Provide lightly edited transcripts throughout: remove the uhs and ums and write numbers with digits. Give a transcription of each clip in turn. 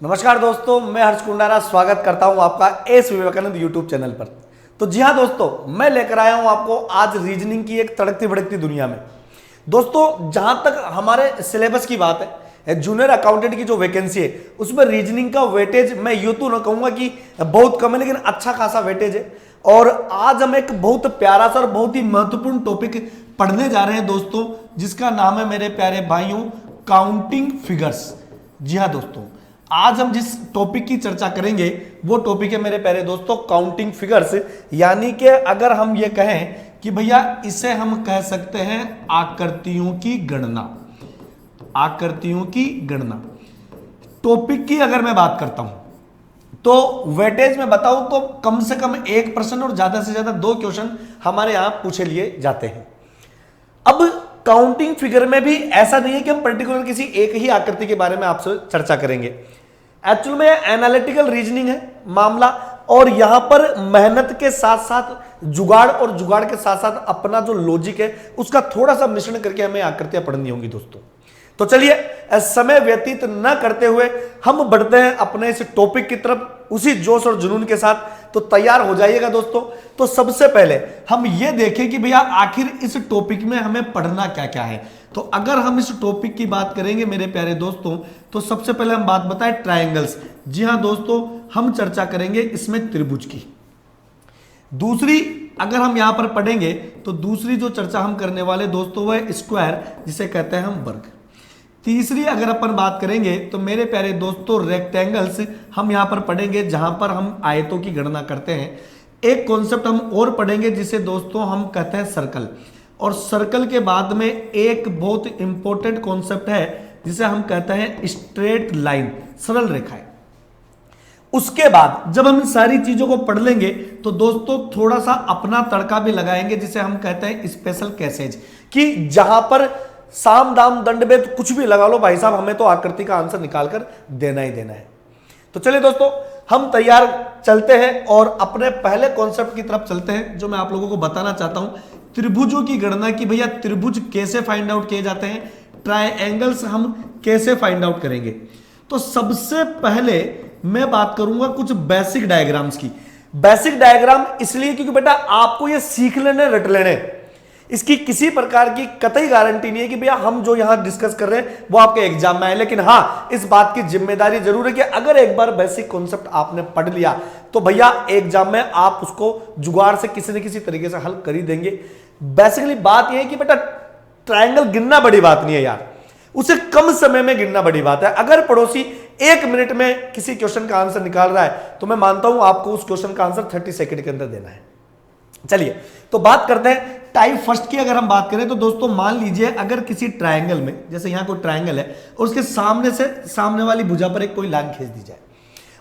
नमस्कार दोस्तों, मैं हर्ष कुंडारा स्वागत करता हूं आपका एस विवेकानंद यूट्यूब चैनल पर। तो जी हां दोस्तों, मैं लेकर आया हूं आपको आज रीजनिंग की एक तड़कती भड़कती दुनिया में। दोस्तों, जहां तक हमारे सिलेबस की बात है, जूनियर अकाउंटेंट की जो वैकेंसी है उसमें रीजनिंग का वेटेज मैं यूं तो ना कहूंगा कि बहुत कम है, लेकिन अच्छा खासा वेटेज है। और आज हम एक बहुत प्यारा सा और बहुत ही महत्वपूर्ण टॉपिक पढ़ने जा रहे हैं दोस्तों, जिसका नाम है मेरे प्यारे भाइयों काउंटिंग फिगर्स। जी हाँ दोस्तों, आज हम जिस टॉपिक की चर्चा करेंगे वो टॉपिक है मेरे प्यारे दोस्तों काउंटिंग फिगर्स। यानी कि अगर हम ये कहें कि भैया इसे हम कह सकते हैं आकृतियों की गणना। आकृतियों की गणना टॉपिक की अगर मैं बात करता हूं तो वेटेज में बताऊं तो कम से कम 1 प्रश्न और ज्यादा से ज्यादा 2 क्वेश्चन हमारे यहां पूछे लिए जाते हैं। अब काउंटिंग फिगर में भी ऐसा नहीं है कि हम पर्टिकुलर किसी एक ही आकृति के बारे में आपसे चर्चा करेंगे। एक्चुअल में एनालिटिकल रीजनिंग है मामला, और यहां पर मेहनत के साथ साथ जुगाड़ और जुगाड़ के साथ साथ अपना जो लॉजिक है उसका थोड़ा सा मिश्रण करके हमें आकृतियां पढ़नी होंगी दोस्तों। तो चलिए समय व्यतीत न करते हुए हम बढ़ते हैं अपने इस टॉपिक की तरफ उसी जोश और जुनून के साथ। तो तैयार हो जाइएगा दोस्तों। तो सबसे पहले हम ये देखें कि भैया आखिर इस टॉपिक में हमें पढ़ना क्या क्या है। तो अगर हम इस टॉपिक की बात करेंगे मेरे प्यारे दोस्तों, तो सबसे पहले हम बात बताएं ट्रायंगल्स। जी हां दोस्तों, हम चर्चा करेंगे इसमें त्रिभुज की। दूसरी अगर हम यहां पर पढ़ेंगे तो दूसरी जो चर्चा हम करने वाले दोस्तों वह स्क्वायर, जिसे कहते हैं हम वर्ग। तीसरी अगर अपन बात करेंगे तो मेरे प्यारे दोस्तों रेक्टेंगल्स हम यहां पर पढ़ेंगे, जहां पर हम आयतों की गणना करते हैं। एक कॉन्सेप्ट हम और पढ़ेंगे जिसे दोस्तों हम कहते हैं सर्कल। और सर्कल के बाद में एक बहुत इंपॉर्टेंट कॉन्सेप्ट है जिसे हम कहते हैं स्ट्रेट लाइन, सरल रेखाएं। उसके बाद जब हम इन सारी चीजों को पढ़ लेंगे तो दोस्तों थोड़ा सा अपना तड़का भी लगाएंगे जिसे हम कहते हैं स्पेशल कैसेज, कि जहां पर साम दाम दंड भेद कुछ भी लगा लो भाई साहब, हमें तो आकृति का आंसर निकाल कर देना ही देना है। तो चलिए दोस्तों, हम तैयार चलते हैं और अपने पहले कॉन्सेप्ट की तरफ चलते हैं जो मैं आप लोगों को बताना चाहता हूं, त्रिभुजों की गणना की। भैया त्रिभुज कैसे फाइंड आउट किए जाते हैं, ट्रायंगल्स हम कैसे फाइंड आउट करेंगे। तो सबसे पहले मैं बात करूंगा कुछ बेसिक डायग्राम्स की। बेसिक डायग्राम इसलिए क्योंकि बेटा आपको ये सीख लेने रट लेने, इसकी किसी प्रकार की कतई गारंटी नहीं है कि भैया हम जो यहां डिस्कस कर रहे हैं वो आपके एग्जाम में आए। लेकिन हां, इस बात की जिम्मेदारी जरूर है कि अगर एक बार बेसिक कॉन्सेप्ट आपने पढ़ लिया तो भैया एग्जाम में आप उसको जुगाड़ से किसी न किसी तरीके से हल कर ही देंगे। बेसिकली बात यह है कि बेटा ट्रायंगल गिनना बड़ी बात नहीं है यार, उसे कम समय में गिनना बड़ी बात है। अगर पड़ोसी 1 मिनट में किसी क्वेश्चन का आंसर निकाल रहा है तो मैं मानता हूं आपको उस क्वेश्चन का आंसर 30 सेकंड के अंदर देना है। चलिए तो बात करते हैं टाइप फर्स्ट की। अगर हम बात करें तो दोस्तों मान लीजिए अगर किसी ट्रायंगल में, जैसे यहां कोई ट्रायंगल है और उसके सामने से सामने वाली भुजा पर एक कोई लाइन खींच दी जाए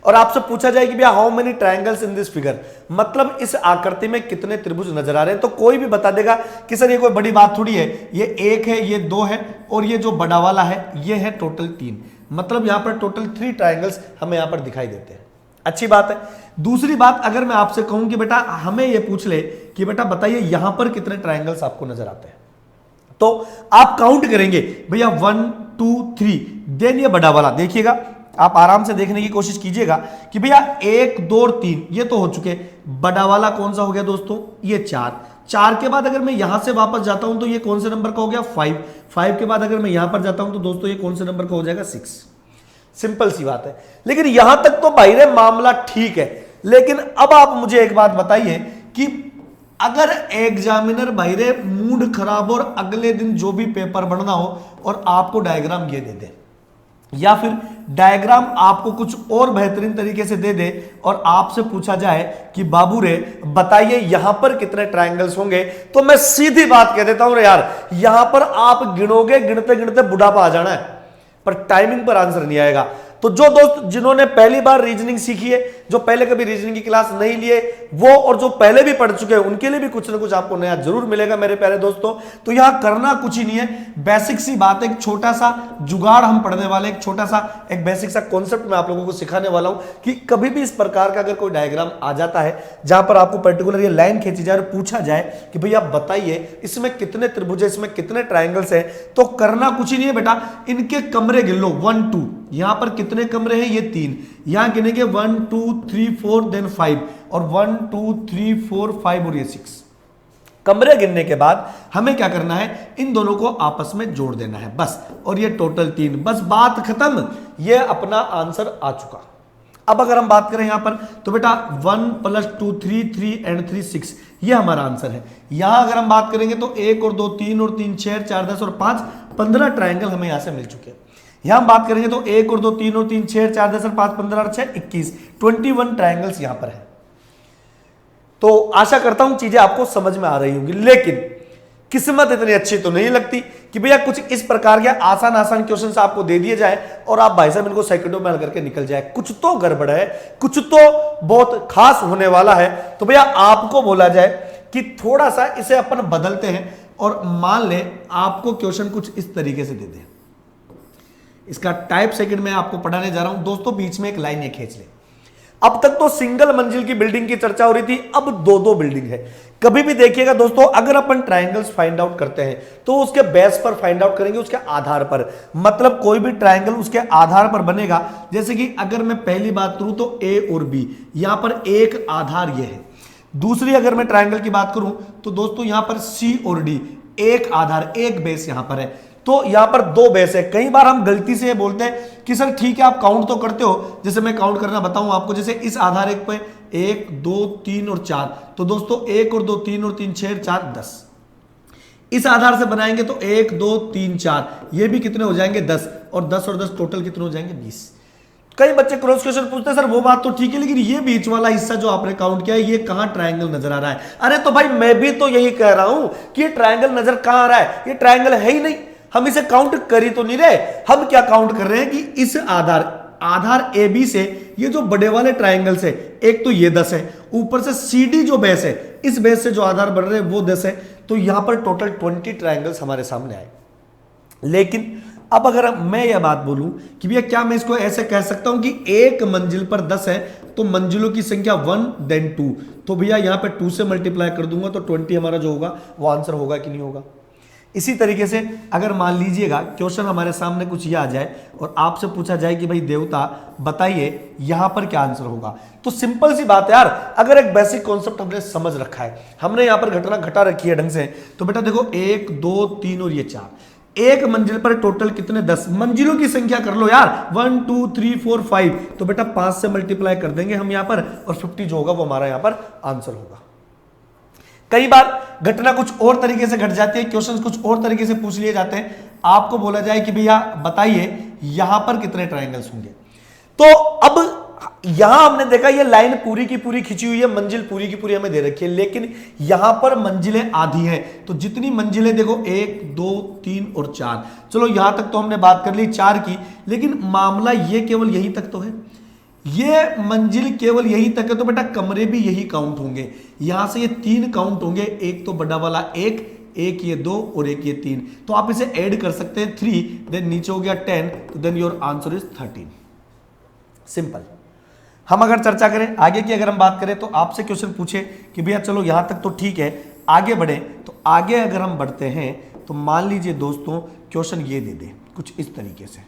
और आपसे पूछा जाए कि भैया how many triangles in this figure, मतलब इस आकृति में कितने त्रिभुज नजर आ रहे हैं, तो कोई भी बता देगा कि सर ये कोई बड़ी बात थोड़ी है, ये 1 है, ये 2 है और ये जो बड़ा वाला है ये है टोटल 3। मतलब यहां पर टोटल 3 ट्रायंगल्स हमें यहां पर दिखाई देते हैं। अच्छी बात है। दूसरी बात, अगर मैं आपसे कहूं कि बेटा हमें यह पूछ ले कि बेटा बताइए यहां पर कितने ट्रायंगल्स आपको नजर आते हैं, तो आप काउंट करेंगे भैया 1 2 3, देन ये बड़ा वाला देखिएगा, आप आराम से देखने की कोशिश कीजिएगा कि भैया 1 2 और 3 ये तो हो चुके। बड़ा वाला कौन सा हो गया दोस्तों, ये 4 के बाद अगर मैं यहां से वापस जाता हूं तो ये कौन से नंबर का हो गया 5 के बाद अगर मैं यहां पर जाता हूं तो दोस्तों ये कौन से नंबर का हो जाएगा 6। सिंपल सी बात है। लेकिन यहां तक तो भाई रे मामला ठीक है, लेकिन अब आप मुझे एक बात बताइए कि अगर एग्जामिनर भाई रे मूड खराब और अगले दिन जो भी पेपर बनना हो और आपको डायग्राम ये दे दे, या फिर डायग्राम आपको कुछ और बेहतरीन तरीके से दे दे और आपसे पूछा जाए कि बाबू रे बताइए यहां पर कितने ट्रायंगल्स होंगे, तो मैं सीधी बात कह देता हूं रे यार, यहां पर आप गिनोगे, गिनते गिनते बुढ़ापा आ जाना है, पर टाइमिंग पर आंसर नहीं आएगा। तो जो दोस्त जिन्होंने पहली बार रीजनिंग सीखी है जो पहले कभी रीजनिंग की क्लास नहीं लिए वो और जो पहले भी पढ़ चुके हैं उनके लिए भी कुछ ना कुछ आपको नया जरूर मिलेगा मेरे प्यारे दोस्तों। तो यहां करना कुछ ही नहीं है, बेसिक सी बात है, एक छोटा सा जुगाड़ हम पढ़ने वाले, एक छोटा सा एक बेसिक सा कॉन्सेप्ट मैं आप लोगों को सिखाने वाला हूं कि कभी भी इस प्रकार का अगर कोई डायग्राम आ जाता है जहां पर आपको पर्टिकुलर ये लाइन खींची जाए और पूछा जाए कि भैया बताइए इसमें कितने त्रिभुज है, इसमें कितने ट्राइंगल्स हैं, तो करना कुछ ही नहीं है बेटा, इनके कमरे गिन लो 1 2, यहां पर कितने कमरे हैं, ये 3, यहां गिनेंगे 1 2 3 4 देन 5 और 1 2 3 4 5 और ये 6 कमरे गिनने के बाद हमें क्या करना है, इन दोनों को आपस में जोड़ देना है बस, और ये टोटल 3, बस बात खत्म, ये अपना आंसर आ चुका। अब अगर हम बात करें यहां पर तो बेटा 1 + 2 3 एंड 3 6, ये हमारा आंसर है। यहां अगर हम बात करेंगे तो 1 और 2 3 और 3 6 4 10 और 5 15 ट्राइंगल हमें यहां से मिल चुके हैं। यहां हम बात करेंगे तो 1 और 2 3 और 3 6 4 10 और 5 15 और 6 21 21 ट्राइंगल्स यहां पर है। तो आशा करता हूं चीजें आपको समझ में आ रही होंगी, लेकिन किस्मत इतनी अच्छी तो नहीं लगती कि भैया कुछ इस प्रकार के आसान आसान क्वेश्चंस आपको दे दिए जाए और आप भाई साहब इनको सेकंडों में हल करके निकल जाए। कुछ तो गड़बड़ है, कुछ तो बहुत खास होने वाला है। तो भैया आपको बोला जाए कि थोड़ा सा इसे अपन बदलते हैं और मान ले आपको क्वेश्चन कुछ इस तरीके से दे दे। इसका टाइप सेकंड में आपको पढ़ाने जा रहा हूं दोस्तों, बीच में एक लाइन ये खींच ले। अब तक तो सिंगल मंजिल की बिल्डिंग की चर्चा हो रही थी, अब दो दो बिल्डिंग है। कभी भी देखिएगा दोस्तों, अगर अपन ट्रायंगल्स फाइंड आउट करते हैं तो उसके बेस पर फाइंड आउट करेंगे, उसके आधार पर, मतलब कोई भी ट्रायंगल उसके आधार पर बनेगा। जैसे कि अगर मैं पहली बात करूं तो ए और बी, यहां पर एक आधार ये है। दूसरी अगर मैं ट्रायंगल की बात करूं तो दोस्तों यहां पर सी और डी, एक आधार एक बेस यहां पर है। तो यहां पर दो बेस है। कई बार हम गलती से बोलते हैं कि सर ठीक है आप काउंट तो करते हो, जैसे मैं काउंट करना बताऊं आपको, जैसे इस आधार एक पे 1 2 3 और 4, तो दोस्तों 1 और 2 3 और 3 6 4 10। इस आधार से बनाएंगे तो 1 2 3 4, ये भी कितने हो जाएंगे 10, और 10 और 10 टोटल कितने हो जाएंगे 20। कई बच्चे क्रॉस क्वेश्चन पूछते हैं सर वो बात तो ठीक है, लेकिन ये बीच वाला हिस्सा जो आपने काउंट किया है ये कहां ट्रायंगल नजर आ रहा है? अरे तो भाई मैं भी तो यही कह रहा हूं कि ये ट्रायंगल नजर कहां आ रहा है, ये ट्रायंगल है ही नहीं। हम इसे काउंट कर ही तो नहीं रहे, हम क्या काउंट कर रहे हैं कि इस आधार ए बी से ये जो बड़े वाले ट्रायंगल्स है, एक तो ये 10 है, ऊपर से सी डी जो बेस है, इस बेस से जो आधार बन रहे हैं वो 10 है। तो यहां पर टोटल 20 ट्रायंगल्स हमारे सामने आए। लेकिन अब अगर मैं यह बात बोलूं कि भैया क्या मैं इसको ऐसे कह सकता हूं कि एक मंजिल पर 10 है तो मंजिलों की संख्या 1 देन 2, तो भैया यहां पे 2 से मल्टीप्लाई कर दूंगा तो 20 हमारा जो होगा वो आंसर होगा कि नहीं होगा? इसी तरीके से अगर मान लीजिएगा क्वेश्चन हमारे सामने कुछ ये आ जाए और आपसे पूछा जाए कि भाई देवता बताइए यहां पर क्या आंसर होगा, तो सिंपल सी बात है यार, अगर एक बेसिक कॉन्सेप्ट हमने समझ रखा है, हमने यहां पर घटना घटा रखी है ढंग से, तो बेटा देखो 1 2 3 और ये 4, एक मंजिल पर टोटल कितने 10, मंजिलों की संख्या कर लो यार 1 2 3 4 5, तो बेटा 5 से मल्टीप्लाई कर देंगे हम यहां पर और 50 जो होगा वो हमारा यहां पर आंसर होगा। कई बार घटना कुछ और तरीके से घट जाती है, क्वेश्चंस कुछ और तरीके से पूछ लिए जाते हैं, आपको बोला जाए कि भैया बताइए यहां पर कितने ट्रायंगल्स होंगे। तो अब यहां हमने देखा ये लाइन पूरी की पूरी खिंची हुई है, मंजिल पूरी की पूरी हमें दे रखी है, लेकिन यहां पर मंजिलें आधी हैं, तो जितनी मंजिलें देखो 1 2 3 और 4, चलो यहां तक तो हमने बात कर ली 4 की, लेकिन मामला ये केवल यही तक तो है, ये मंजिल केवल यही तक है, तो बेटा कमरे भी यही काउंट होंगे। यहां से ये 3 काउंट होंगे, एक तो बड़ा वाला एक ये 2 और एक ये 3, तो आप इसे ऐड कर सकते हैं 3, देन नीचे हो गया 10, तो then your answer is 13। Simple. हम अगर चर्चा करें आगे की, अगर हम बात करें तो आपसे क्वेश्चन पूछे कि भैया चलो यहां तक तो ठीक है, आगे बढ़े, तो आगे अगर हम बढ़ते हैं तो मान लीजिए दोस्तों क्वेश्चन ये दे दे कुछ इस तरीके से,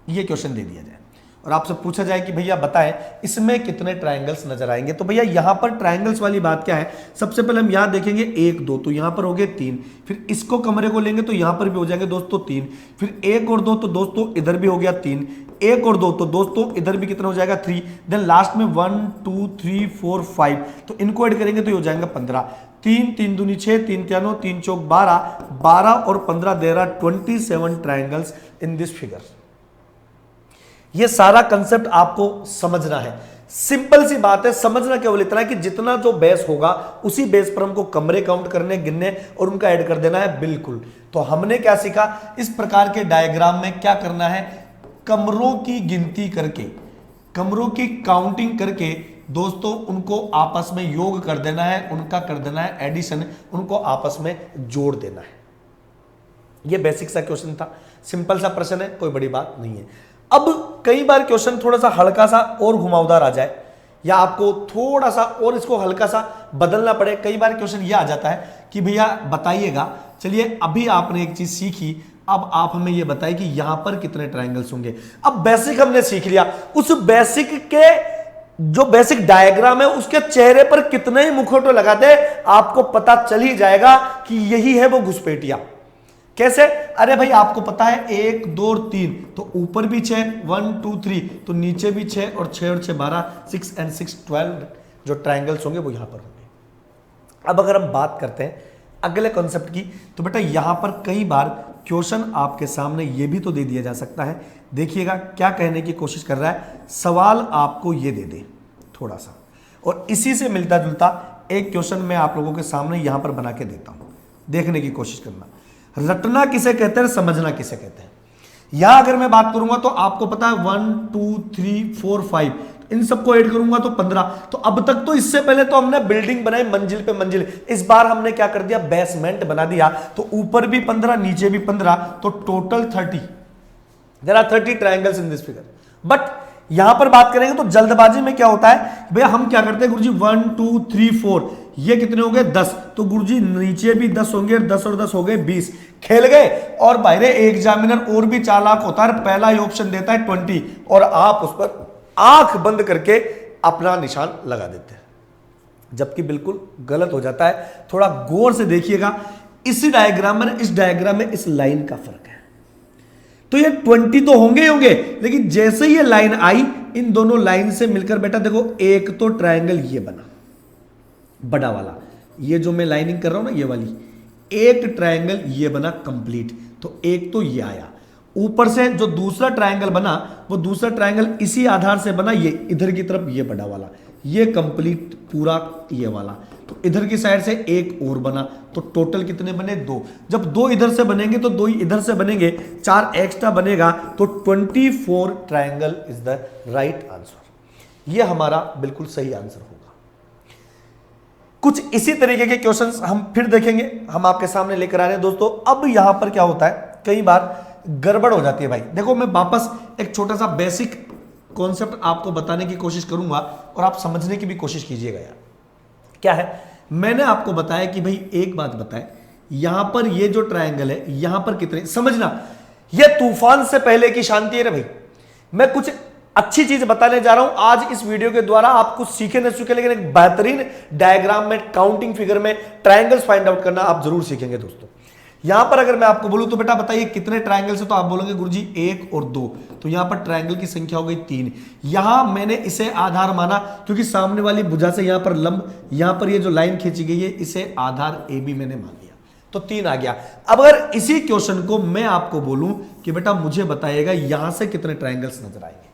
ये क्वेश्चन दे दिया जाए और आपसे पूछा जाए कि भैया बताएं इसमें कितने ट्रायंगल्स नजर आएंगे। तो भैया यहां पर ट्रायंगल्स वाली बात क्या है, सबसे पहले हम यहां देखेंगे 1 2, तो यहां पर हो गए 3, फिर इसको कमरे को लेंगे तो यहां पर भी हो जाएंगे दोस्तों 3, फिर 1 और 2 तो दोस्तों इधर भी हो गया 3, 1 और 2 तो दोस्तों इधर भी कितना हो जाएगा 3, देन लास्ट में 1 2 3 4 5, तो इनको ऐड करेंगे तो ये हो जाएगा 15, 3 3 दूनी 6, 3 3 3 चौक 12, 12 और 15 दे रहा 27 ट्रायंगल्स इन दिस फिगर। ये सारा कंसेप्ट आपको समझना है, सिंपल सी बात है, समझना केवल इतना है कि जितना जो बेस होगा उसी बेस पर हमको कमरे काउंट करने, गिनने और उनका ऐड कर देना है। बिल्कुल। तो हमने क्या सीखा, इस प्रकार के डायग्राम में क्या करना है, कमरों की गिनती करके कमरों की काउंटिंग करके दोस्तों उनको आपस में योग कर देना है, उनका कर देना है एडिशन, उनको आपस में जोड़ देना है। ये बेसिक सा क्वेश्चन था, सिंपल सा प्रश्न है, कोई बड़ी बात नहीं है। अब कई बार क्वेश्चन थोड़ा सा हल्का सा और घुमावदार आ जाए, या आपको थोड़ा सा और इसको हल्का सा बदलना पड़े। कई बार क्वेश्चन ये आ जाता है कि भैया बताइएगा, चलिए अभी आपने एक चीज सीखी, अब आप हमें ये बताइए कि यहां पर कितने ट्रायंगल्स होंगे। अब बेसिक हमने सीख लिया, उस बेसिक के जो बेसिक डायग्राम है उसके चेहरे पर कितने ही मुखौटे लगा दे, आपको पता चल ही जाएगा कि यही है वो घुसपैठिया। कैसे? अरे भाई आपको पता है 1 2 और 3, तो ऊपर भी 6, 1 2 3, तो नीचे भी 6 और 6 और 6 12, 6 and 6 12 जो ट्रायंगल्स होंगे वो यहां पर होंगे। अब अगर हम बात करते हैं अगले कॉन्सेप्ट की, तो बेटा यहां पर कई बार क्वेश्चन आपके सामने ये भी तो दे दिया जा सकता है। देखिएगा क्या कहने की कोशिश कर रहा है, सवाल आपको ये दे दे थोड़ा सा, और इसी से मिलता जुलता एक क्वेश्चन मैं आप लोगों के सामने यहां पर बना के देता हूं, देखने की कोशिश करना। रटना किसे कहते हैं, समझना किसे कहते हैं। यहां अगर मैं बात करूंगा तो आपको पता है 1 2 3 4 5, इन सबको ऐड करूंगा तो 15। तो अब तक तो इससे पहले तो हमने बिल्डिंग बनाई मंजिल पे मंजिल, इस बार हमने क्या कर दिया, बेसमेंट बना दिया। तो ऊपर भी 15 नीचे भी 15, तो total 30। There are 30 triangles in this figure. But यहां पर बात करेंगे तो जल्दबाजी में क्या होता है भैया, हम क्या करते हैं गुरुजी 1 2 3 4, ये कितने हो गए 10, तो गुरुजी नीचे भी 10 होंगे, 10 और 10 हो गए 20। खेल गए। और भाई एग्जामिनर और भी चालाक होता है, पहला ही ऑप्शन देता है 20, और आप उस पर आंख बंद करके अपना निशान लगा देते हैं, जबकि बिल्कुल गलत हो जाता है। थोड़ा गौर से देखिएगा, इस डायग्राम में इस डायग्राम में इस लाइन का फर्क है। तो ये 20 तो होंगे ही होंगे, लेकिन जैसे ये लाइन आई, इन दोनों लाइन से मिलकर बेटा देखो एक तो ट्रायंगल ये बना बड़ा वाला, ये जो मैं लाइनिंग कर रहा हूं ना ये वाली, एक ट्रायंगल ये बना कंप्लीट। तो एक तो ये आया, ऊपर से जो दूसरा ट्रायंगल बना वो दूसरा ट्रायंगल इसी आधार से बना, ये इधर की तरफ ये बड़ा वाला, ये कंप्लीट पूरा ये वाला। तो इधर की साइड से एक और बना, तो टोटल कितने बने 2। जब 2 इधर से बनेंगे तो 2 इधर से बनेंगे, 4 एक्स्ट्रा बनेगा, तो 24 triangle is the right answer. ये हमारा बिल्कुल सही आंसर होगा। कुछ इसी तरीके के क्वेश्चंस हम फिर देखेंगे, हम आपके सामने लेकर आ रहे हैं दोस्तों। अब यहां पर क्या होता है, कई बार गड़बड़ हो जाती है भाई। देखो मैं वापस एक छोटा सा बेसिक कॉन्सेप्ट आपको बताने की कोशिश करूंगा और आप समझने की भी कोशिश कीजिएगा यार। क्या है, मैंने आपको बताया कि भाई एक बात बताए, यहां पर ये जो ट्रायंगल है यहां पर कितने, समझना ये तूफान से पहले की शांति है रे भाई। मैं कुछ अच्छी चीज बताने जा रहा हूं आज इस वीडियो के द्वारा, आप कुछ सीखे न सीखे, लेकिन एक बेहतरीन डायग्राम में, काउंटिंग फिगर में ट्रायंगल्स फाइंड आउट करना आप जरूर सीखेंगे दोस्तों। यहां पर अगर मैं आपको बोलूं तो बेटा बताइए कितने ट्रायंगल्स है, तो आप बोलोगे गुरुजी 1 और 2, तो यहां पर ट्रायंगल की संख्या हो गई 3। यहां मैंने इसे आधार माना क्योंकि सामने वाली भुजा से यहां पर लंब, यहां पर ये जो लाइन खींची गई है इसे आधार ए बी मैंने मान लिया, तो 3 आ गया। अब अगर इसी क्वेश्चन को मैं आपको बोलूं कि बेटा मुझे बताइएगा यहां से कितने ट्रायंगल्स नजर आएंगे,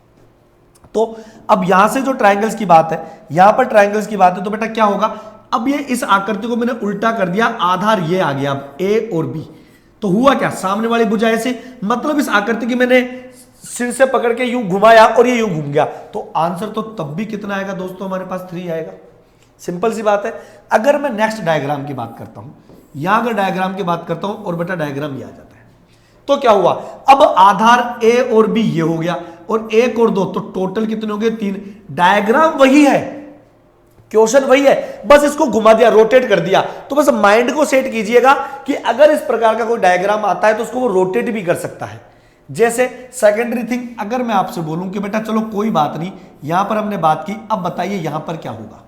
तो अब यहां से जो ट्रायंगल्स की बात है, यहां पर ट्रायंगल्स की बात है, तो बेटा क्या होगा, अब ये इस आकृति को मैंने उल्टा कर दिया, आधार ये आ गया अब ए और बी, तो हुआ क्या, सामने वाली भुजा ऐसे, मतलब इस आकृति की मैंने सिर से पकड़ के यूं घुमाया और ये यूं घूम गया, तो आंसर तो तब भी कितना आएगा दोस्तों, हमारे पास 3 आएगा। सिंपल सी बात है। अगर मैं नेक्स्ट डायग्राम की बात करता हूं, यहां अगर डायग्राम की बात करता हूं और बेटा डायग्राम ये आ जाता है, तो क्या हुआ, अब आधार ए और बी ये हो गया, और 1 और 2, तो टोटल कितने हो गए 3। डायग्राम वही है, क्वेश्चन वही है, बस इसको घुमा दिया, रोटेट कर दिया। तो बस माइंड को सेट कीजिएगा कि अगर इस प्रकार का कोई डायग्राम आता है तो उसको वो रोटेट भी कर सकता है। जैसे सेकेंडरी थिंग, अगर मैं आपसे बोलूं कि बेटा चलो कोई बात नहीं, यहां पर हमने बात की, अब बताइए यहां पर क्या होगा,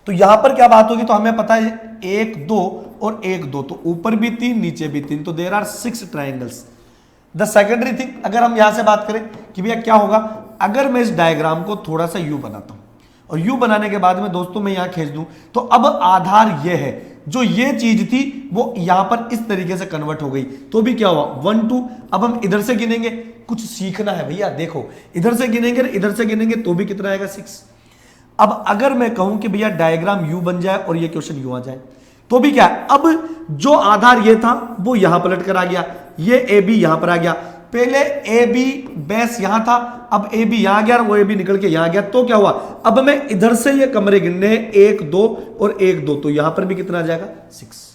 तो यहां पर क्या बात होगी, तो हमें पता है 1 2 और 1 2, तो ऊपर भी 3 नीचे भी 3, तो there are 6 triangles. The secondary thing, अगर हम यहां से बात करें कि भैया क्या होगा, अगर मैं इस डायग्राम को थोड़ा सा यू बनाता हूं और यू बनाने के बाद में दोस्तों मैं यहां खींच दूं, तो अब आधार ये है, जो ये चीज थी वो यहां पर इस तरीके से कन्वर्ट हो गई, तो भी क्या हुआ 1 2। अब हम इधर से गिनेंगे, कुछ सीखना है भैया, देखो इधर से गिनेंगे इधर से गिनेंगे तो भी कितना आएगा 6। अब अगर मैं कहूं कि भैया डायग्राम यू बन जाए और ये क्वेश्चन यू आ जाए, तो भी क्या, अब जो आधार ये था वो यहां पलट कर आ गया, ये ए बी यहां पर आ गया, पहले ए बी बेस यहां था, अब ए बी यहां गया, वो ए बी निकल के यहां गया, तो क्या हुआ, अब मैं इधर से ये कमरे गिनने हैं 1 2 और 1 2, तो यहां पर भी कितना आ जाएगा 6।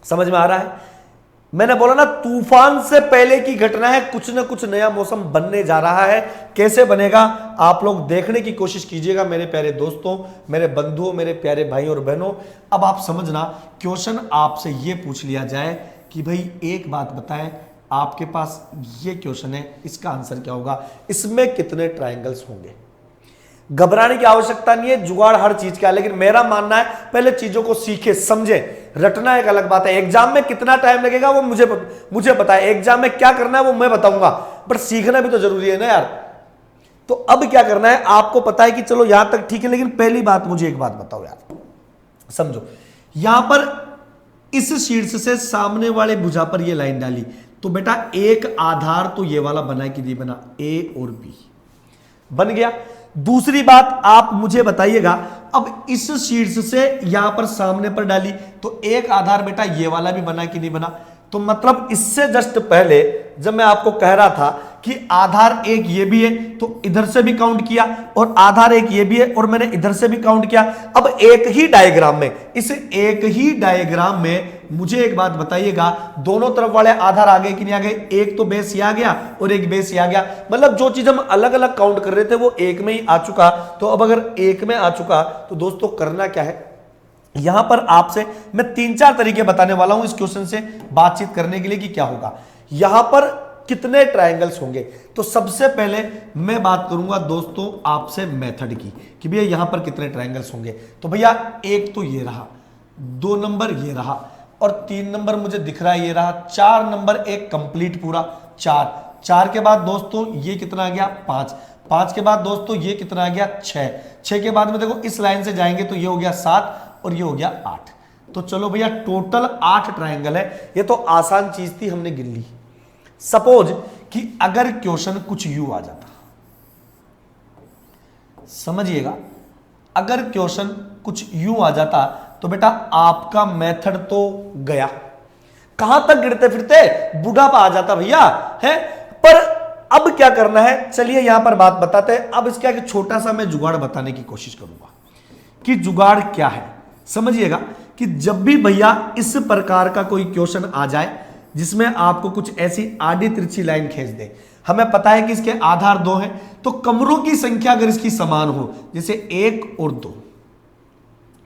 समझ में आ रहा है? मैंने बोला ना तूफान से पहले की घटना है, कुछ ना कुछ नया मौसम बनने जा रहा है। कैसे बनेगा आप लोग देखने की कोशिश कीजिएगा मेरे प्यारे दोस्तों, मेरे बंधुओं, मेरे प्यारे भाई और बहनों। अब आप समझना, क्वेश्चन आपसे यह पूछ लिया जाए कि भाई एक बात बताएं, आपके पास ये क्वेश्चन है, इसका आंसर क्या होगा, इसमें कितने ट्रायंगल्स होंगे। घबराने की आवश्यकता नहीं है, जुगाड़ हर चीज का है, लेकिन मेरा मानना है पहले चीजों को सीखे समझे। रटना एक अलग बात है, एग्जाम में कितना टाइम लगेगा वो मुझे पता है, एग्जाम में क्या करना है वो मैं बताऊंगा, बट सीखना भी तो जरूरी है ना यार। तो अब क्या करना है, आपको पता है कि चलो यहां तक ठीक है, लेकिन पहली बात मुझे एक बात बताओ यार, समझो। यहां पर इस शीर्ष से सामने वाले भुजा पर ये लाइन डाली, तो बेटा एक आधार तो ये वाला बना कि नहीं बना, ए और बी बन गया। दूसरी बात आप मुझे बताइएगा, अब इस शीर्ष से यहां पर सामने पर डाली तो एक आधार बेटा ये वाला भी बना कि नहीं बना। तो मतलब इससे जस्ट पहले जब मैं आपको कह रहा था कि आधार एक ये भी है, तो इधर से भी काउंट किया, और आधार एक ये भी है और मैंने इधर से भी काउंट किया। अब एक ही डायग्राम में, इस एक ही डायग्राम में मुझे एक बात बताइएगा, दोनों तरफ वाले आधार आ गए कि नहीं आ गए, एक तो बेस ये आ गया और एक बेस ये आ गया, मतलब जो चीज हम अलग अलग काउंट कर रहे थे वो एक में ही आ चुका। तो अब अगर एक में आ चुका तो दोस्तों करना क्या है, यहां पर आपसे मैं 3-4 तरीके बताने वाला हूं इस क्वेश्चन से बातचीत करने के लिए कि क्या होगा, यहां पर कितने ट्रायंगल्स होंगे। तो सबसे पहले मैं बात करूंगा दोस्तों आपसे मेथड की कि भैया यहां पर कितने ट्रायंगल्स होंगे। तो भैया एक तो ये रहा, 2 नंबर ये रहा, और 3 नंबर मुझे दिख रहा है ये रहा, 4 नंबर एक कंप्लीट पूरा 4 के बाद दोस्तों ये कितना आ गया 5 के बाद दोस्तों ये कितना आ गया 6 के बाद में देखो इस लाइन से जाएंगे तो ये हो गया 7 और ये हो गया 8। तो चलो भैया टोटल 8 ट्रायंगल है। ये तो आसान चीज थी, हमने गिन ली। सपोज कि अगर क्वेश्चन कुछ यूं आ जाता, समझिएगा, अगर क्वेश्चन कुछ यूं आ जाता तो बेटा आपका मेथड तो गया, कहां तक गिरते फिरते बुढ़ापा आ जाता भैया है। पर अब क्या करना है, चलिए यहां पर बात बताते हैं। अब इसका एक छोटा सा मैं जुगाड़ बताने की कोशिश करूंगा कि जुगाड़ क्या है। समझिएगा कि जब भी भैया इस प्रकार का कोई क्वेश्चन आ जाए जिसमें आपको कुछ ऐसी आड़ी तिरछी लाइन खींच दे, हमें पता है कि इसके आधार 2 हैं, तो कमरों की संख्या अगर इसकी समान हो, जैसे 1 और 2,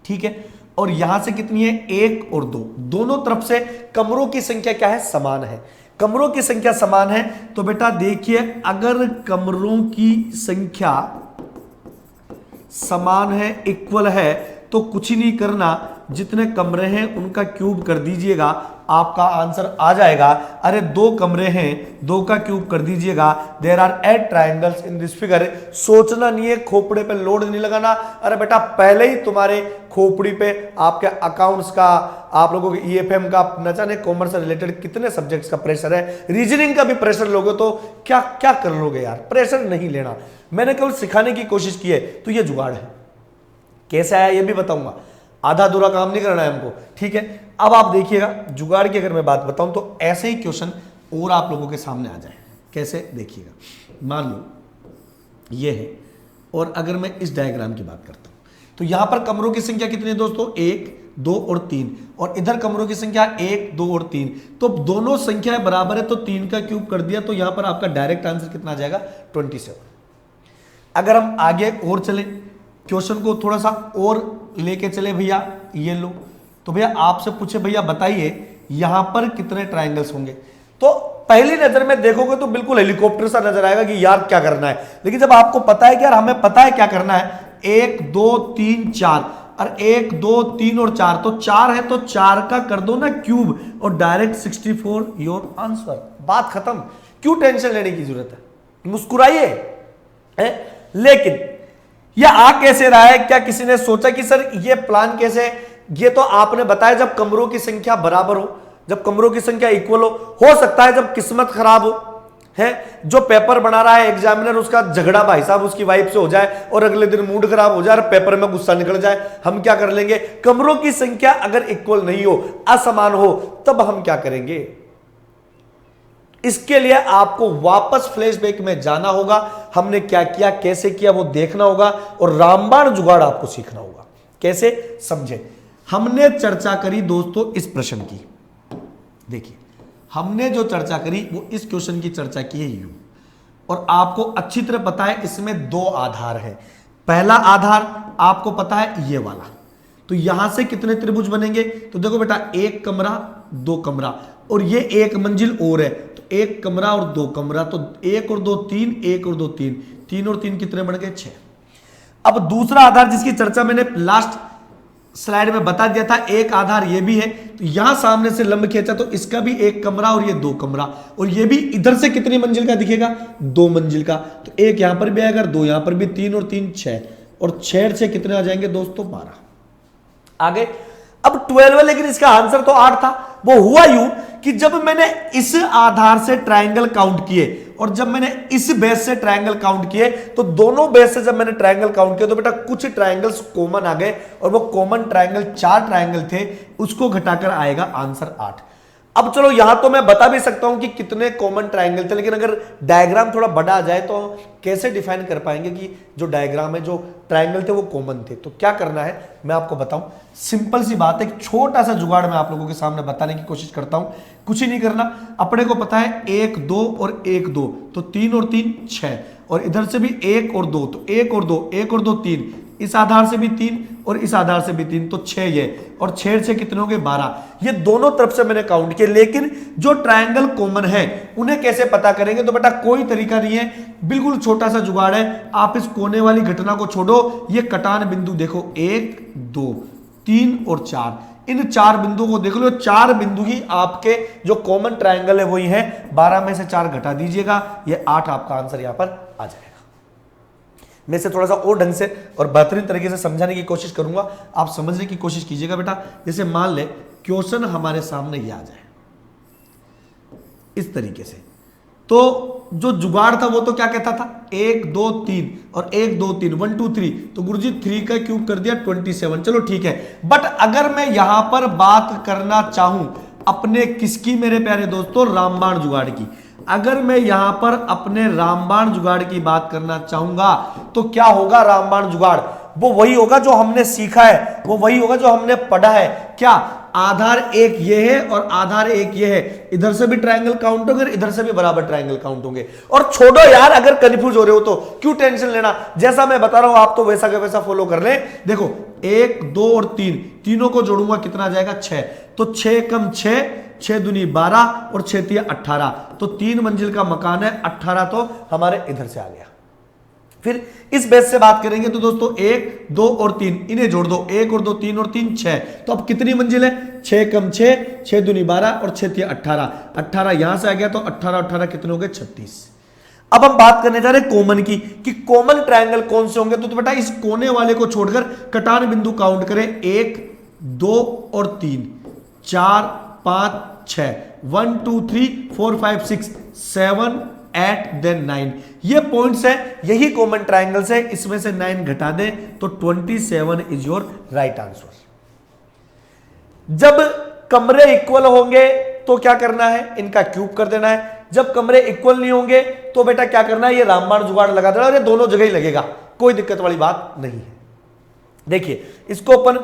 ठीक है, और यहां से कितनी है 1 और 2, दोनों तरफ से कमरों की संख्या क्या है समान है। कमरों की संख्या समान है तो बेटा देखिए, अगर कमरों की संख्या समान है, इक्वल है, तो कुछ ही नहीं करना, जितने कमरे हैं उनका क्यूब कर दीजिएगा, आपका आंसर आ जाएगा। अरे 2 कमरे हैं, 2 का क्यूब कर दीजिएगा। There are 8 triangles in this figure. सोचना नहीं है, खोपड़े पे लोड नहीं लगाना। अरे बेटा पहले ही तुम्हारे खोपड़ी पे आपके अकाउंट्स का, आप लोगों के ईएफएम का, न जाने कॉमर्स से रिलेटेड कितने सब्जेक्ट्स का प्रेशर है, रीजनिंग का भी प्रेशर लोगे तो क्या क्या कर लोगे यार। प्रेशर नहीं लेना, मैंने केवल सिखाने की कोशिश की है। तो ये जुगाड़ है, कैसे आया ये भी बताऊंगा, आधा अधूरा काम नहीं करना है हमको, ठीक है। अब आप देखिएगा जुगाड़ की अगर मैं बात बताऊं तो ऐसे ही क्वेश्चन और आप लोगों के सामने आ जाए। कैसे देखिएगा, मान लो ये है, और अगर मैं इस डायग्राम की बात करता हूं तो यहां पर कमरों की संख्या कितनी है दोस्तों 1 2 और 3, और इधर कमरों की संख्या 1 2 और 3, तो दोनों संख्याएं बराबर है, तो 3 का क्यूब कर दिया, तो यहां पर आपका डायरेक्ट आंसर कितना आ जाएगा 27। अगर हम आगे और चले, क्वेश्चन को थोड़ा सा और लेके चले भैया, ये लो, तो भैया आपसे पूछे भैया बताइए यहां पर कितने ट्रायंगल्स होंगे। तो पहली नजर में देखोगे तो बिल्कुल हेलीकॉप्टर सा नजर आएगा कि यार क्या करना है, लेकिन जब आपको पता है कि यार हमें पता है क्या करना है, 1 2 3 4, और 1 2 3 और 4, तो 4 है तो 4 का कर दो ना क्यूब, और डायरेक्ट 64 योर आंसर। बात खत्म, क्यों टेंशन लेने की जरूरत है, मुस्कुराइए। लेकिन यह आ कैसे रहा है, क्या किसी ने सोचा कि सर ये प्लान कैसे है? ये तो आपने बताया जब कमरों की संख्या बराबर हो, जब कमरों की संख्या इक्वल हो सकता है जब किस्मत खराब हो, है जो पेपर बना रहा है एग्जामिनर, उसका झगड़ा भाई साहब उसकी वाइफ से हो जाए और अगले दिन मूड खराब हो जाए और पेपर में गुस्सा निकल जाए, हम क्या कर लेंगे? कमरों की संख्या अगर इक्वल नहीं हो, असमान हो, तब हम क्या करेंगे? इसके लिए आपको वापस फ्लैशबैक में जाना होगा, हमने क्या किया, कैसे किया वो देखना होगा, और रामबाण जुगाड़ आपको सीखना होगा। कैसे, समझे। हमने चर्चा करी दोस्तों इस प्रश्न की, देखिए हमने जो चर्चा करी वो इस क्वेश्चन की चर्चा की है यू, और आपको अच्छी तरह पता है इसमें दो आधार है। पहला आधार आपको पता है ये वाला, तो यहां से कितने त्रिभुज बनेंगे, तो देखो बेटा एक कमरा दो कमरा, और ये एक मंजिल और है, तो एक कमरा और दो कमरा, तो एक और दो तीन, एक और दो तीन, तीन और तीन कितने बन गए, 6। अब दूसरा आधार जिसकी चर्चा मैंने लास्ट स्लाइड में बता दिया था, एक आधार ये भी है, तो यहां सामने से लंब खींचा तो इसका भी एक कमरा और ये दो कमरा, और ये भी इधर से कितनी मंजिल का दिखेगा, 2 मंजिल का, तो एक यहां पर भी आएगा, 2 यहां पर भी, 3 और 3 6, और 6 से कितने आ जाएंगे दोस्तों, 12। आगे अब 12 है, लेकिन इसका आंसर तो 8 था। वो हुआ यूं कि जब मैंने इस आधार से ट्रायंगल काउंट किए और जब मैंने इस बेस से ट्रायंगल काउंट किए, तो दोनों बेस से जब मैंने ट्रायंगल काउंट किया तो बेटा कुछ ट्रायंगल्स कॉमन आ गए, और वो कॉमन ट्रायंगल 4 ट्रायंगल थे, उसको घटाकर आएगा आंसर 8। अब चलो यहां तो मैं बता भी सकता हूं कि कितने कॉमन ट्रायंगल थे, लेकिन अगर डायग्राम थोड़ा बड़ा आ जाए तो कैसे डिफाइन कर पाएंगे कि जो डायग्राम है, जो ट्रायंगल थे वो कॉमन थे। तो क्या करना है मैं आपको बताऊं, सिंपल सी बात है, एक छोटा सा जुगाड़ मैं आप लोगों के सामने बताने की कोशिश करता हूं। कुछ ही नहीं करना, अपने को पता है 1 2 और 1 2, तो 3 और 3 6, और इधर से भी 1 और 2, तो 1 और 2, 1 और 2 3, इस आधार से भी 3 और इस आधार से भी 3, तो 6 ये, और 6 से कितने हो गए, 12। ये दोनों तरफ से मैंने काउंट किए, लेकिन जो ट्रायंगल कॉमन है उन्हें कैसे पता करेंगे, तो बेटा कोई तरीका नहीं है, बिल्कुल छोटा सा जुगाड़ है। आप इस कोने वाली घटना को छोड़ो, ये कटान बिंदु देखो 1 2 3 और 4, इन 4 बिंदुओं को देख लो, 4 बिंदु ही आपके जो कॉमन ट्रायंगल है वही है। 12 में से 4 घटा दीजिएगा, ये 8 आपका आंसर यहां पर आ जाएगा। मैं इसे थोड़ा सा और ढंग से और बेहतरीन तरीके से समझाने की कोशिश करूंगा, आप समझने की कोशिश कीजिएगा बेटा। जैसे मान ले क्वेश्चन हमारे सामने ये आ जाए इस तरीके से, तो जो जुगाड़ था वो तो क्या कहता था, 1 2 3 और 1 2 3, 1 2 3, तो गुरुजी 3 का क्यूब कर दिया 27। चलो ठीक है, बट अगर मैं यहां पर बात करना चाहूं अपने किसकी मेरे प्यारे दोस्तों, रामबाण जुगाड़ की, अगर मैं यहां पर अपने रामबाण जुगाड़ की बात करना चाहूंगा तो क्या होगा, रामबाण जुगाड़ वो वही होगा जो हमने सीखा है, वो वही होगा जो हमने पढ़ा है। क्या, आधार एक ये है और आधार एक ये है, इधर से भी ट्रायंगल काउंट होंगे, इधर से भी बराबर ट्रायंगल काउंट होंगे। और छोड़ो यार, अगर कंफ्यूज हो रहे हो तो क्यों टेंशन लेना, जैसा मैं बता रहा हूं आप तो वैसा का वैसा फॉलो कर ले। देखो 1 2 और 3, तीनों को जोड़ूंगा कितना आ जाएगा, 6, तो 6 कम 6, 6 दूनी 12 और 6 तिया 18, तो 3 मंजिल का मकान है, 18 तो हमारे इधर से आ गया। फिर इस बेस से बात करेंगे तो दोस्तों 1 2 और 3 इन्हें जोड़ दो, 1 और 2 3 और 3 6, तो अब कितनी मंजिल है, 6 कम 6, 6 दूनी 12 और 6 तिया 18, 18 यहां से आ गया, तो 18 18 कितने हो गए, 36। अब हम बात करने जा रहे हैं कॉमन की, कि कॉमन ट्रायंगल कौन से होंगे, तो बेटा इस कोने वाले को छोड़कर कटान बिंदु काउंट करें, 1 2 और 3 4 5 6, 1 2 3 4 5 6 7 8 देन 9, ये पॉइंट्स है, यही कॉमन ट्रायंगल्स है, इसमें से 9 घटा दें तो 27 इज योर राइट आंसर। जब कमरे इक्वल होंगे तो क्या करना है, इनका क्यूब कर देना है। जब कमरे इक्वल नहीं होंगे तो बेटा क्या करना है, ये रामबाण जुगाड़ लगा देना, और ये दोनों जगह ही लगेगा, कोई दिक्कत वाली बात नहीं है। देखिए इसको अपन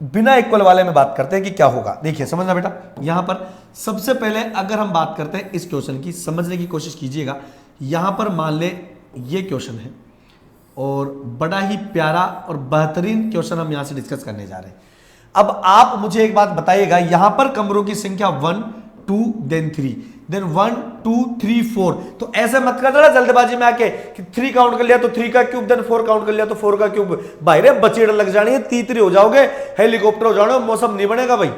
बिना इक्वल वाले में बात करते हैं कि क्या होगा। देखिए समझना बेटा, यहां पर सबसे पहले अगर हम बात करते हैं इस क्वेश्चन की, समझने की कोशिश कीजिएगा। यहां पर मान ले ये क्वेश्चन है और बड़ा ही प्यारा और बेहतरीन क्वेश्चन हम यहां से डिस्कस करने जा रहे हैं। अब आप मुझे एक बात बताइएगा, यहां पर कमरों की संख्या 1 2 देन 3 देन 1 2 3 4, तो ऐसे मत कर देना जल्दबाजी में आके कि 3 काउंट कर लिया तो 3 का क्यूब, देन 4 काउंट कर लिया तो 4 का क्यूब। भाई रे बचेड़ लग जानी है, तीतरी हो जाओगे, हेलीकॉप्टर हो जाओगे, मौसम नहीं बनेगा भाई।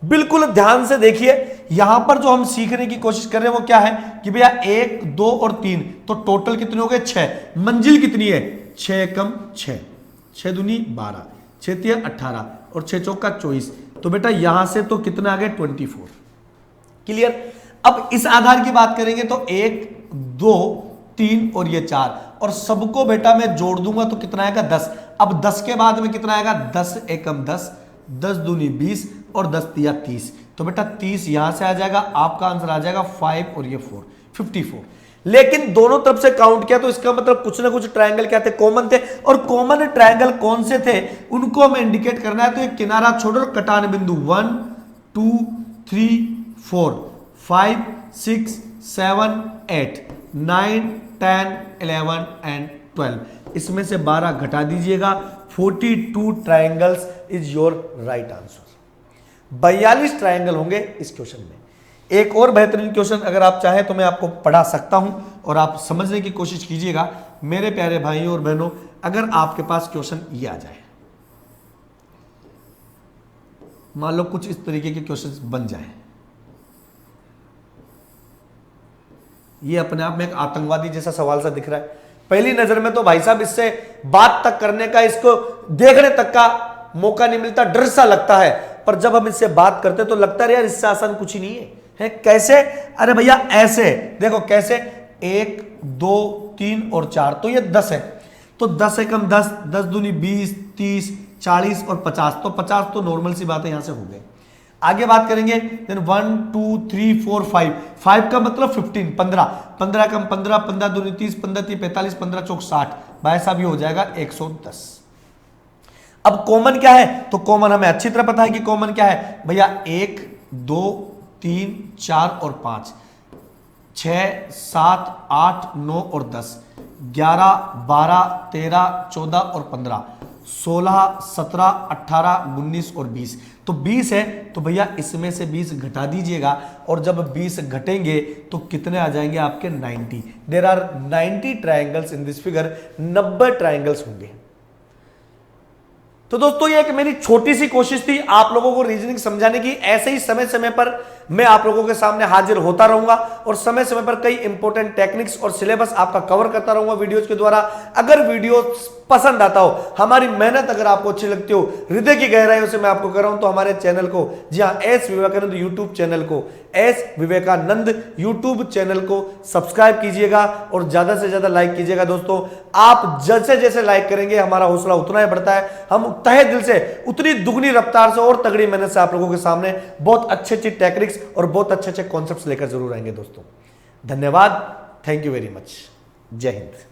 बिल्कुल ध्यान से देखिए, यहां पर जो हम सीखने की कोशिश कर रहे हैं वो क्या है कि भैया 1 2 और 3, तो टोटल कितने हो गए, 6। मंजिल कितनी है, 6 कम 6, 6 दूनी 12, 6 तिया 18 और 6 चौका 24, तो बेटा यहां से तो कितना आ गए, 24। क्लियर। अब इस आधार की बात करेंगे तो 1 2 3 और ये 4, और सबको बेटा मैं जोड़ दूंगा तो कितना आएगा, 10। अब 10 के बाद में कितना आएगा, 10 एकम 10, 10 दूनी 20 और 10 तिया 30, तो बेटा 30 यहां से आ जाएगा, आपका आंसर आ जाएगा 5 और ये 4, 54। लेकिन दोनों तरफ से काउंट किया तो इसका मतलब कुछ ना कुछ ट्रायंगल क्या थे, कॉमन थे। और कॉमन ट्रायंगल कौन से थे उनको हमें इंडिकेट करना है। तो एक किनारा छोड़ो और कटान बिंदु 1 2 3 4 5 6 7 8 9 10 11 एंड 12, इसमें से 12 घटा दीजिएगा। 42 triangles is your right answer. 42 triangle होंगे इस क्वेश्चन में। एक और बेहतरीन क्वेश्चन अगर आप चाहें तो मैं आपको पढ़ा सकता हूं और आप समझने की कोशिश कीजिएगा मेरे प्यारे भाइयों और बहनों। अगर आपके पास क्वेश्चन ये आ जाए, मान लो कुछ इस तरीके के क्वेश्चंस बन जाए, ये अपने आप में एक आतंकवादी जैसा सवाल सा दिख रहा है पहली नजर में, तो भाई साहब इससे बात तक करने का, इसको देखने तक का मौका नहीं मिलता, डर सा लगता है। पर जब हम इससे बात करते तो लगता है यार इससे आसान कुछ ही नहीं है। कैसे? अरे भैया ऐसे देखो, कैसे 1 2 3 और 4, तो ये 10 है, तो 10 से कम 10, 10 दूनी 20 30 40 और 50, तो 50 तो नॉर्मल सी बात है, यहां से हो गए। आगे बात करेंगे 1 2 3 4 5, 5 का मतलब 15, 15, 15 कम 15, 15 दूनी 30, 15 3 45, 15 चौक 60, भाई साहब ये हो जाएगा 110। अब कॉमन क्या है? तो कॉमन हमें अच्छी तरह पता है कि कॉमन क्या है भैया, 1 2 3 4 और 5, 6 7 8 9 और 10, 11 12 13 14 और 15, 16 17 18 19 और 20, तो 20 है। तो भैया इसमें से 20 घटा दीजिएगा और जब 20 घटेंगे तो कितने आ जाएंगे आपके 90। There are 90 triangles in this figure, 90 triangles होंगे। तो दोस्तों ये एक मेरी छोटी सी कोशिश थी आप लोगों को रीजनिंग समझाने की। ऐसे ही समय समय पर मैं आप लोगों के सामने हाजिर होता रहूंगा और समय समय पर कई इंपॉर्टेंट टेक्निक्स और सिलेबस आपका कवर करता रहूंगा वीडियोस के द्वारा। अगर वीडियो पसंद आता हो, हमारी मेहनत अगर आपको अच्छी लगती हो, हृदय की गहराइयों से मैं आपको कह रहा हूं, तो हमारे चैनल को, जी हाँ, एस विवेकानंद यूट्यूब चैनल को, एस विवेकानंद यूट्यूब चैनल को सब्सक्राइब कीजिएगा और ज्यादा से ज्यादा लाइक कीजिएगा। दोस्तों आप जैसे जैसे लाइक करेंगे हमारा हौसला उतना ही बढ़ता है, हम तहे दिल से उतनी दुगनी रफ्तार से और तगड़ी मेहनत से आप लोगों के सामने बहुत अच्छी अच्छी टेक्निक्स और बहुत अच्छे अच्छे कॉन्सेप्ट्स लेकर जरूर आएंगे। दोस्तों धन्यवाद, थैंक यू वेरी मच, जय हिंद।